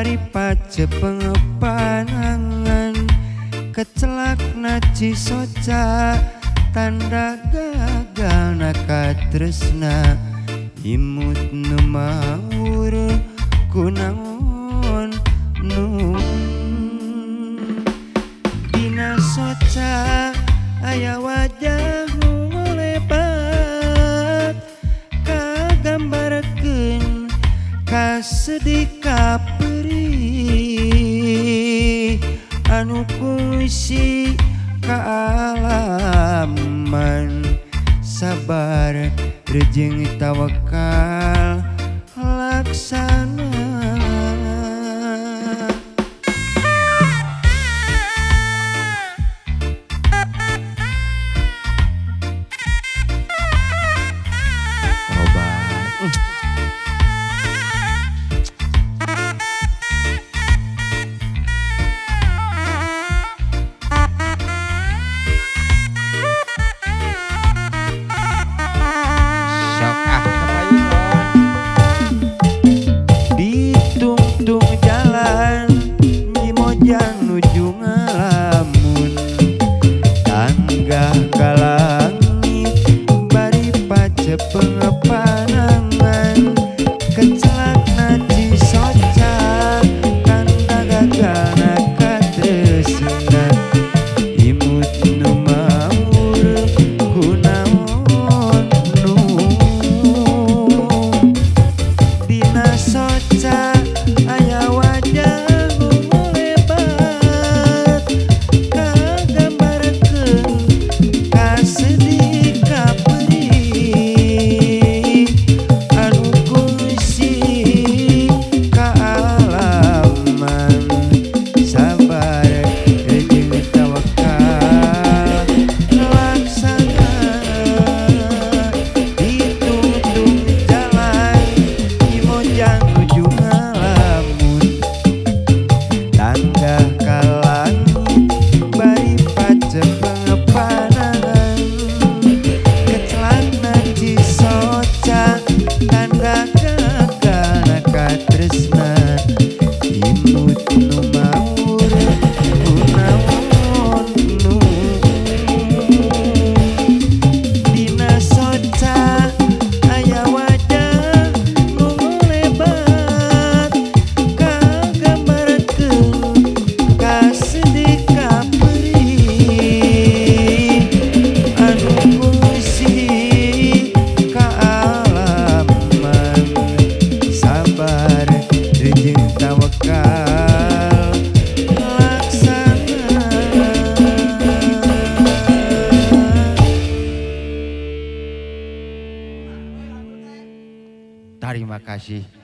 bari pace pengepanangan kecelak naci soca tanda gagal naka tresna imut nu maur kunaon nu dina soca aya wajah nu lebat kagambarkeun ka sedih ka perih anu kusi kaalaman sabar rejeng tawakal laksana. Pengepanangan kecelak naci soca tanda gagal naka tresna imut nu maur kunaon nu dina soca aya wajah nu lebat kagambarkeun ka sedih ka Terima kasih.